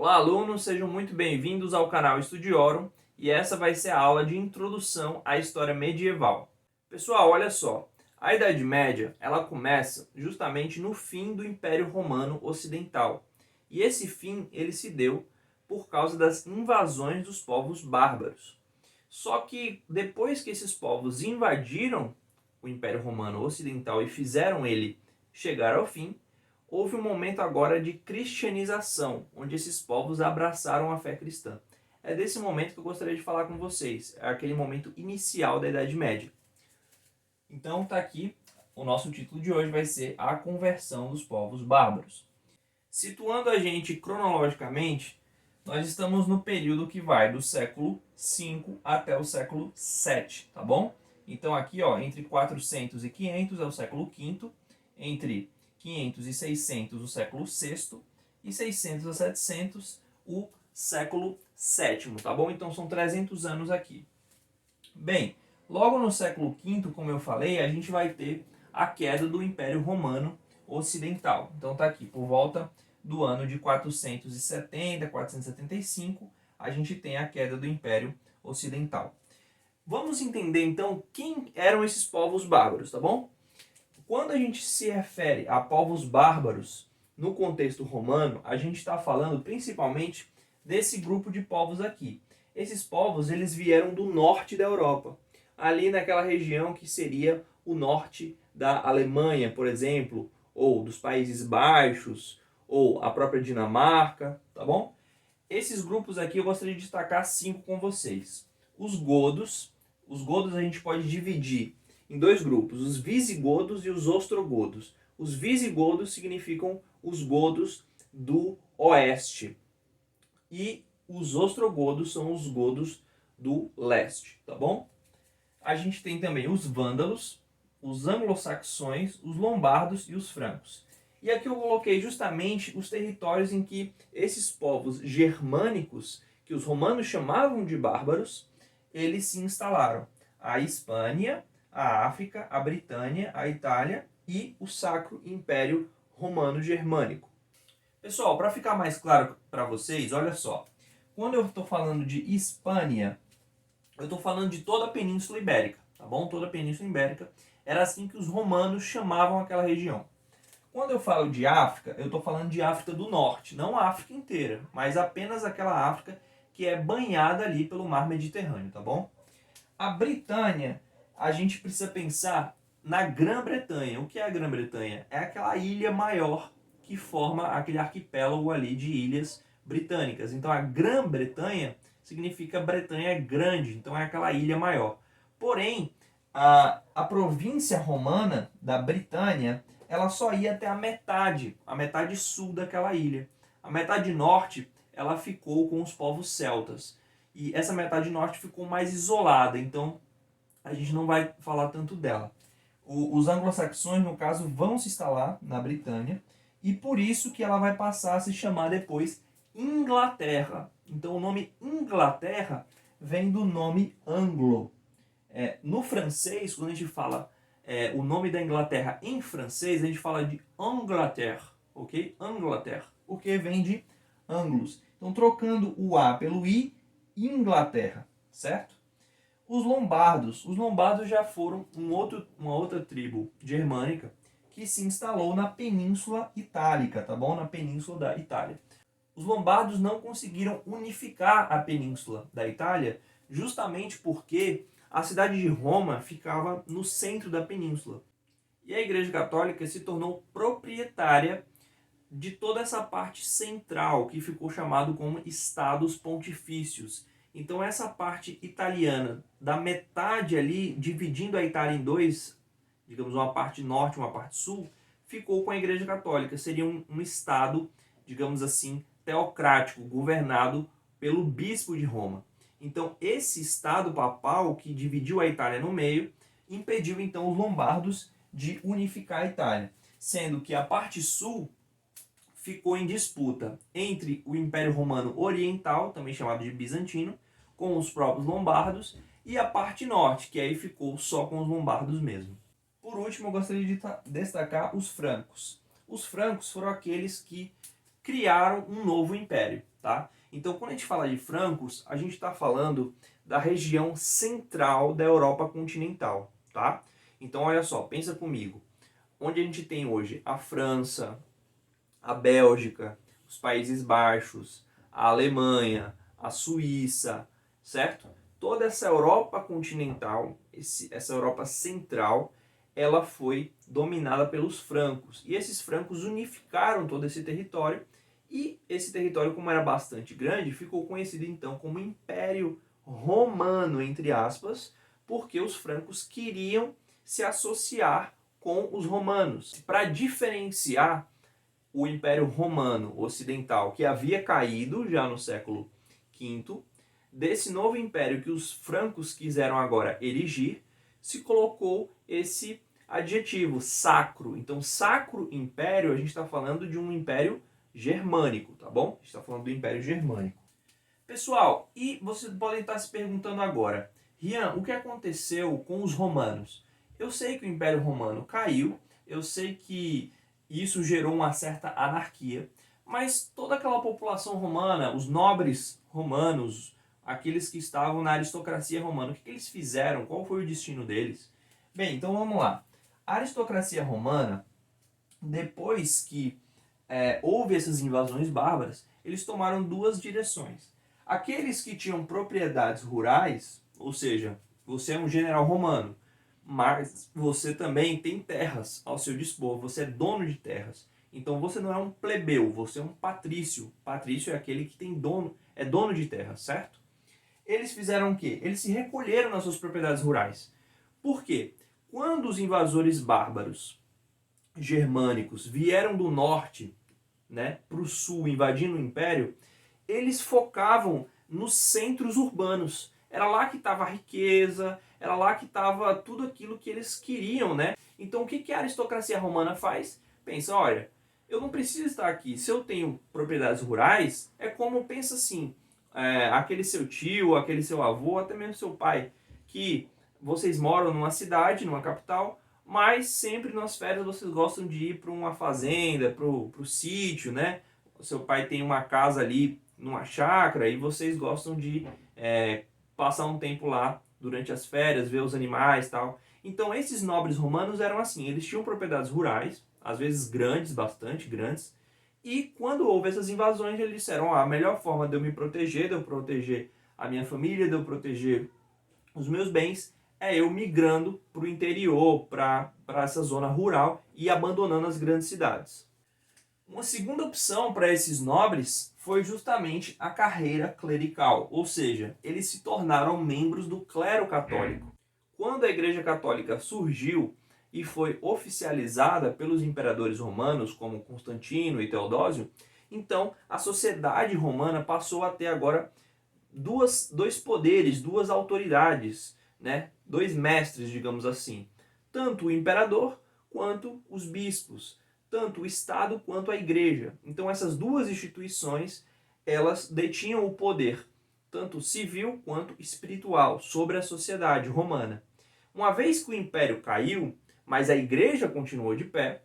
Olá, alunos, sejam muito bem-vindos ao canal Estudiorum e essa vai ser a aula de introdução à história medieval. Pessoal, olha só, a Idade Média ela começa justamente no fim do Império Romano Ocidental e esse fim ele se deu por causa das invasões dos povos bárbaros. Só que depois que esses povos invadiram o Império Romano Ocidental e fizeram ele chegar ao fim, houve um momento agora de cristianização, onde esses povos abraçaram a fé cristã. É desse momento que eu gostaria de falar com vocês, é aquele momento inicial da Idade Média. Então tá aqui, o nosso título de hoje vai ser A Conversão dos Povos Bárbaros. Situando a gente cronologicamente, nós estamos no período que vai do século V até o século VII, tá bom? Então aqui, ó, entre 400 e 500 é o século V, entre 500 e 600 o século VI e 600 a 700 o século VII, tá bom? Então são 300 anos aqui. Bem, logo no século V, como eu falei, a gente vai ter a queda do Império Romano Ocidental. Então tá aqui, por volta do ano de 470, 475, a gente tem a queda do Império Ocidental. Vamos entender então quem eram esses povos bárbaros, tá bom? Quando a gente se refere a povos bárbaros no contexto romano, a gente está falando principalmente desse grupo de povos aqui. Esses povos eles vieram do norte da Europa, ali naquela região que seria o norte da Alemanha, por exemplo, ou dos Países Baixos, ou a própria Dinamarca, tá bom? Esses grupos aqui eu gostaria de destacar 5 com vocês. Os godos a gente pode dividir em 2 grupos, os visigodos e os ostrogodos. Os visigodos significam os godos do oeste e os ostrogodos são os godos do leste, tá bom? A gente tem também os vândalos, os anglo-saxões, os lombardos e os francos. E aqui eu coloquei justamente os territórios em que esses povos germânicos, que os romanos chamavam de bárbaros, eles se instalaram. A Hispânia, a África, a Britânia, a Itália e o Sacro Império Romano Germânico. Pessoal, para ficar mais claro para vocês, olha só. Quando eu estou falando de Hispânia, eu estou falando de toda a Península Ibérica, tá bom? Toda a Península Ibérica. Era assim que os romanos chamavam aquela região. Quando eu falo de África, eu estou falando de África do Norte, não a África inteira, mas apenas aquela África que é banhada ali pelo mar Mediterrâneo, tá bom? A Britânia, a gente precisa pensar na Grã-Bretanha. O que é a Grã-Bretanha? É aquela ilha maior que forma aquele arquipélago ali de ilhas britânicas. Então a Grã-Bretanha significa Bretanha grande, então é aquela ilha maior. Porém, a província romana da Britânia, ela só ia até a metade sul daquela ilha. A metade norte, ela ficou com os povos celtas. E essa metade norte ficou mais isolada, então a gente não vai falar tanto dela. Os anglo-saxões, no caso, vão se instalar na Britânia, e por isso que ela vai passar a se chamar depois Inglaterra. Então o nome Inglaterra vem do nome anglo. No francês, quando a gente fala o nome da Inglaterra em francês, a gente fala de Angleterre, ok? Angleterre, porque vem de anglos. Então, trocando o A pelo I, Inglaterra, certo? Os lombardos já foram uma outra tribo germânica que se instalou na Península Itálica, tá bom? Na Península da Itália. Os lombardos não conseguiram unificar a Península da Itália justamente porque a cidade de Roma ficava no centro da península. E a Igreja Católica se tornou proprietária de toda essa parte central, que ficou chamado como Estados Pontifícios. Então essa parte italiana, da metade ali, dividindo a Itália em 2, digamos uma parte norte e uma parte sul, ficou com a Igreja Católica. Seria um Estado, digamos assim, teocrático, governado pelo bispo de Roma. Então esse Estado papal, que dividiu a Itália no meio, impediu então os lombardos de unificar a Itália, sendo que a parte sul ficou em disputa entre o Império Romano Oriental, também chamado de Bizantino, com os próprios lombardos, e a parte norte, que aí ficou só com os lombardos mesmo. Por último, eu gostaria de destacar os francos. Os francos foram aqueles que criaram um novo império, tá? Então, quando a gente fala de francos, a gente está falando da região central da Europa continental, tá? Então, olha só, pensa comigo. Onde a gente tem hoje a França, a Bélgica, os Países Baixos, a Alemanha, a Suíça, certo? Toda essa Europa continental, essa Europa central, ela foi dominada pelos francos. E esses francos unificaram todo esse território. E esse território, como era bastante grande, ficou conhecido então como Império Romano, entre aspas, porque os francos queriam se associar com os romanos. Para diferenciar o Império Romano Ocidental, que havia caído já no século V, desse novo império que os francos quiseram agora erigir, se colocou esse adjetivo, sacro. Então, sacro império, a gente está falando de um império germânico, tá bom? A gente está falando do Império Germânico. Pessoal, e vocês podem estar se perguntando agora, Rian, o que aconteceu com os romanos? Eu sei que o Império Romano caiu, eu sei que isso gerou uma certa anarquia, mas toda aquela população romana, os nobres romanos, aqueles que estavam na aristocracia romana, o que eles fizeram? Qual foi o destino deles? Bem, então vamos lá. A aristocracia romana, depois que houve essas invasões bárbaras, eles tomaram duas direções. Aqueles que tinham propriedades rurais, ou seja, você é um general romano, mas você também tem terras ao seu dispor, você é dono de terras. Então você não é um plebeu, você é um patrício. Patrício é aquele que tem dono, é dono de terra, certo? Eles fizeram o quê? Eles se recolheram nas suas propriedades rurais. Por quê? Quando os invasores bárbaros germânicos vieram do norte, né, para o sul, invadindo o império, eles focavam nos centros urbanos. Era lá que estava a riqueza, era lá que estava tudo aquilo que eles queriam, né? Então o que a aristocracia romana faz? Pensa, olha, eu não preciso estar aqui. Se eu tenho propriedades rurais, é como, pensa assim, aquele seu tio, aquele seu avô, até mesmo seu pai, que vocês moram numa cidade, numa capital, mas sempre nas férias vocês gostam de ir para uma fazenda, para o sítio, né? O seu pai tem uma casa ali numa chácara e vocês gostam de passar um tempo lá durante as férias, ver os animais e tal. Então esses nobres romanos eram assim, eles tinham propriedades rurais, às vezes grandes, bastante grandes, e quando houve essas invasões eles disseram, a melhor forma de eu me proteger, de eu proteger a minha família, de eu proteger os meus bens, é eu migrando para o interior, para essa zona rural e abandonando as grandes cidades. Uma segunda opção para esses nobres foi justamente a carreira clerical, ou seja, eles se tornaram membros do clero católico. Quando a Igreja Católica surgiu e foi oficializada pelos imperadores romanos, como Constantino e Teodósio, então a sociedade romana passou a ter agora dois poderes, duas autoridades, né? Dois mestres, digamos assim. Tanto o imperador quanto os bispos, tanto o Estado quanto a Igreja. Então essas duas instituições, elas detinham o poder, tanto civil quanto espiritual, sobre a sociedade romana. Uma vez que o Império caiu, mas a Igreja continuou de pé,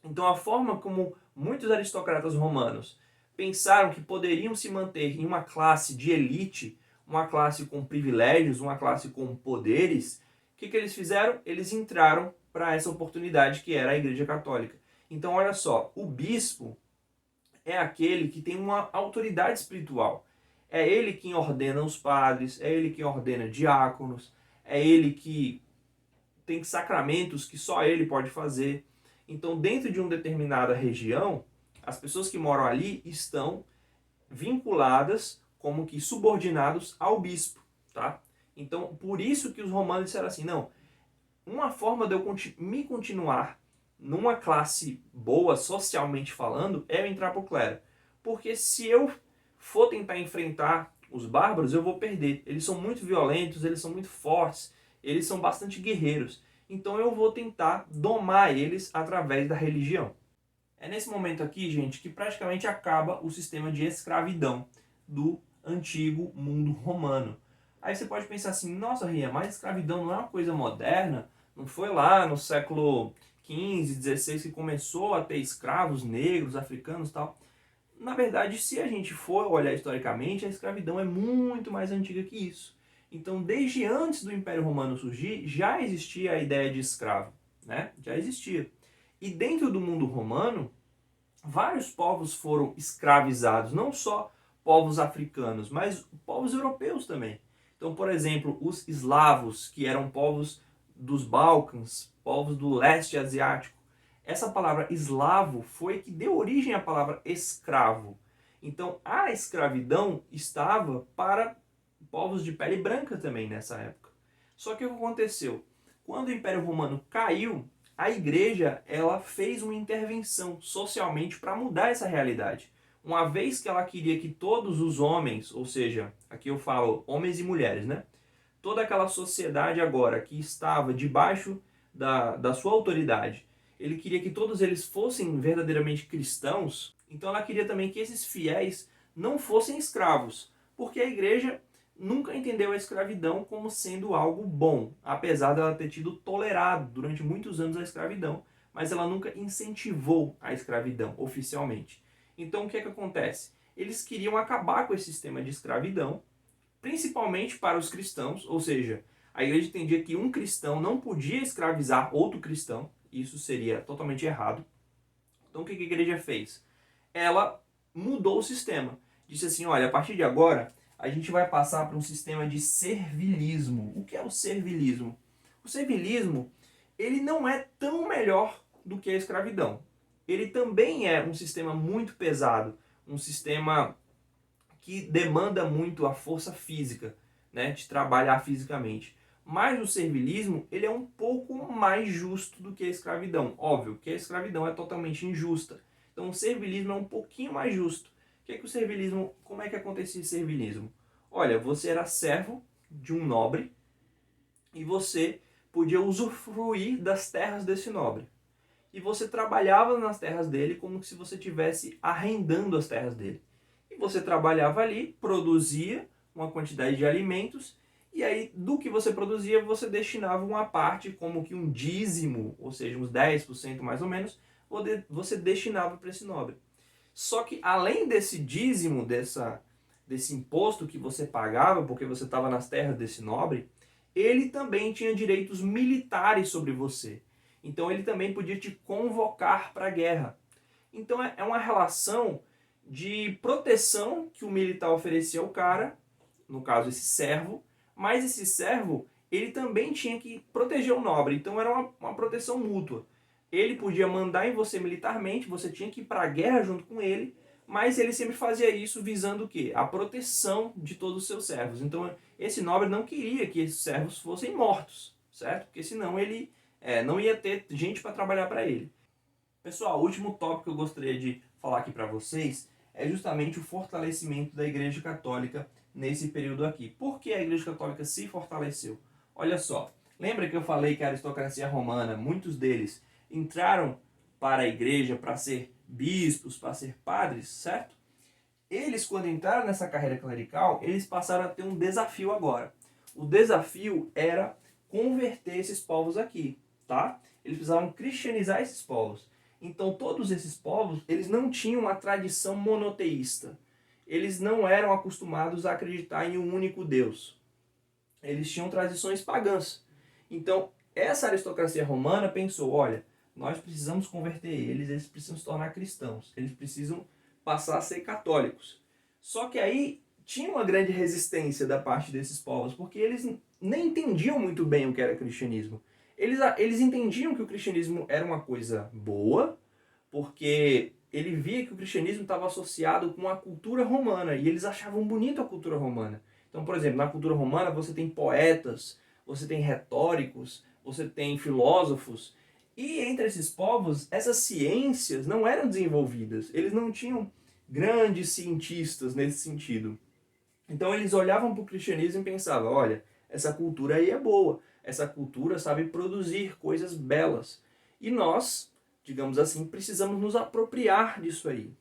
então a forma como muitos aristocratas romanos pensaram que poderiam se manter em uma classe de elite, uma classe com privilégios, uma classe com poderes, o que eles fizeram? Eles entraram para essa oportunidade que era a Igreja Católica. Então olha só, o bispo é aquele que tem uma autoridade espiritual. É ele quem ordena os padres, é ele quem ordena diáconos, é ele que tem sacramentos que só ele pode fazer. Então, dentro de uma determinada região, as pessoas que moram ali estão vinculadas, como que subordinados ao bispo, tá? Então, por isso que os romanos disseram assim, não, uma forma de eu me continuar numa classe boa, socialmente falando, é eu entrar para o clero. Porque se eu for tentar enfrentar os bárbaros, eu vou perder. Eles são muito violentos, eles são muito fortes, eles são bastante guerreiros. Então eu vou tentar domar eles através da religião. É nesse momento aqui, gente, que praticamente acaba o sistema de escravidão do antigo mundo romano. Aí você pode pensar assim, nossa, Ria, mas escravidão não é uma coisa moderna? Não foi lá no século XV, XVI que começou a ter escravos negros, africanos e tal? na verdade, se a gente for olhar historicamente, a escravidão é muito mais antiga que isso. Então, desde antes do Império Romano surgir, já existia a ideia de escravo, né? Já existia. E dentro do mundo romano, vários povos foram escravizados, não só povos africanos, mas povos europeus também. Então, por exemplo, os eslavos, que eram povos dos Balcãs, povos do leste asiático. Essa palavra eslavo foi que deu origem à palavra escravo. Então, a escravidão estava para povos de pele branca também nessa época. Só que o que aconteceu? Quando o Império Romano caiu, a igreja ela fez uma intervenção socialmente para mudar essa realidade. Uma vez que ela queria que todos os homens, ou seja, aqui eu falo homens e mulheres, né? Toda aquela sociedade agora que estava debaixo da sua autoridade, ele queria que todos eles fossem verdadeiramente cristãos, então ela queria também que esses fiéis não fossem escravos, porque a igreja nunca entendeu a escravidão como sendo algo bom, apesar dela ter tido tolerado durante muitos anos a escravidão, mas ela nunca incentivou a escravidão oficialmente. Então o que é que acontece? Eles queriam acabar com esse sistema de escravidão, principalmente para os cristãos, ou seja, a igreja entendia que um cristão não podia escravizar outro cristão, isso seria totalmente errado. Então o que a igreja fez? Ela mudou o sistema. Disse assim, olha, a partir de agora, a gente vai passar para um sistema de servilismo. O que é o servilismo? O servilismo, ele não é tão melhor do que a escravidão. Ele também é um sistema muito pesado, um sistema que demanda muito a força física, né, de trabalhar fisicamente. Mas o servilismo, ele é um pouco mais justo do que a escravidão. Óbvio que a escravidão é totalmente injusta. Então o servilismo é um pouquinho mais justo. O servilismo, como é que acontecia o servilismo? Olha, você era servo de um nobre e você podia usufruir das terras desse nobre. E você trabalhava nas terras dele como se você estivesse arrendando as terras dele. E você trabalhava ali, produzia uma quantidade de alimentos, e aí do que você produzia você destinava uma parte, como que um dízimo, ou seja, uns 10% mais ou menos, você destinava para esse nobre. Só que além desse dízimo, desse imposto que você pagava, porque você estava nas terras desse nobre, ele também tinha direitos militares sobre você. Então ele também podia te convocar para a guerra. Então é uma relação de proteção que o militar oferecia ao cara, no caso esse servo, mas esse servo ele também tinha que proteger o nobre, então era uma proteção mútua. Ele podia mandar em você militarmente, você tinha que ir para a guerra junto com ele, mas ele sempre fazia isso visando o quê? A proteção de todos os seus servos. Então esse nobre não queria que esses servos fossem mortos, certo? Porque senão ele não ia ter gente para trabalhar para ele. Pessoal, o último tópico que eu gostaria de falar aqui para vocês é justamente o fortalecimento da Igreja Católica nesse período aqui. Por que a Igreja Católica se fortaleceu? Olha só, lembra que eu falei que a aristocracia romana, muitos deles entraram para a igreja para ser bispos, para ser padres, certo? Eles, quando entraram nessa carreira clerical, eles passaram a ter um desafio agora. O desafio era converter esses povos aqui, tá? Eles precisavam cristianizar esses povos. Então, todos esses povos, eles não tinham uma tradição monoteísta. Eles não eram acostumados a acreditar em um único Deus. Eles tinham tradições pagãs. Então, essa aristocracia romana pensou, olha, nós precisamos converter eles precisam se tornar cristãos, eles precisam passar a ser católicos. Só que aí tinha uma grande resistência da parte desses povos, porque eles nem entendiam muito bem o que era cristianismo. Eles entendiam que o cristianismo era uma coisa boa, porque ele via que o cristianismo estava associado com a cultura romana, e eles achavam bonito a cultura romana. Então, por exemplo, na cultura romana você tem poetas, você tem retóricos, você tem filósofos, e entre esses povos, essas ciências não eram desenvolvidas. Eles não tinham grandes cientistas nesse sentido. Então eles olhavam para o cristianismo e pensavam, olha, essa cultura aí é boa. Essa cultura sabe produzir coisas belas. E nós, digamos assim, precisamos nos apropriar disso aí.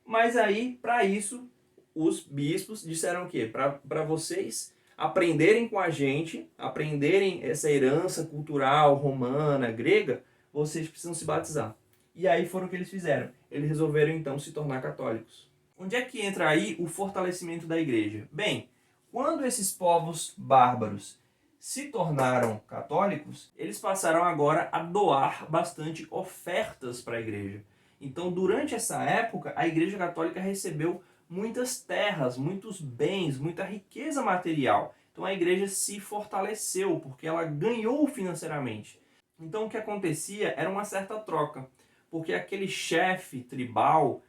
Mas aí, para isso, os bispos disseram o quê? Para vocês aprenderem com a gente, aprenderem essa herança cultural romana, grega, vocês precisam se batizar. E aí foram o que eles fizeram. Eles resolveram então se tornar católicos. Onde é que entra aí o fortalecimento da igreja? Bem, quando esses povos bárbaros se tornaram católicos, eles passaram agora a doar bastante ofertas para a igreja. Então, durante essa época, a Igreja Católica recebeu muitas terras, muitos bens, muita riqueza material. Então, a igreja se fortaleceu porque ela ganhou financeiramente. Então, o que acontecia era uma certa troca, porque aquele chefe tribal,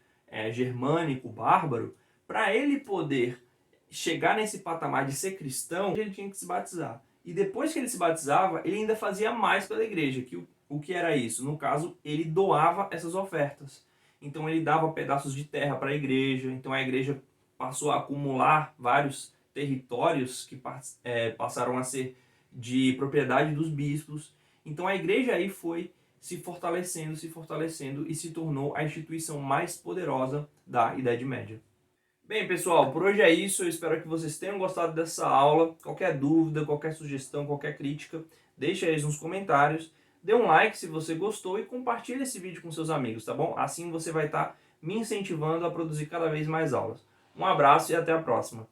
germânico, bárbaro, para ele poder chegar nesse patamar de ser cristão, ele tinha que se batizar. E depois que ele se batizava, ele ainda fazia mais pela igreja. O que era isso? No caso, ele doava essas ofertas. Então ele dava pedaços de terra para a igreja. Então a igreja passou a acumular vários territórios que passaram a ser de propriedade dos bispos. Então a igreja aí foi se fortalecendo e se tornou a instituição mais poderosa da Idade Média. Bem, pessoal, por hoje é isso. Eu espero que vocês tenham gostado dessa aula. Qualquer dúvida, qualquer sugestão, qualquer crítica, deixa aí nos comentários. Dê um like se você gostou e compartilhe esse vídeo com seus amigos, tá bom? Assim você vai estar me incentivando a produzir cada vez mais aulas. Um abraço e até a próxima.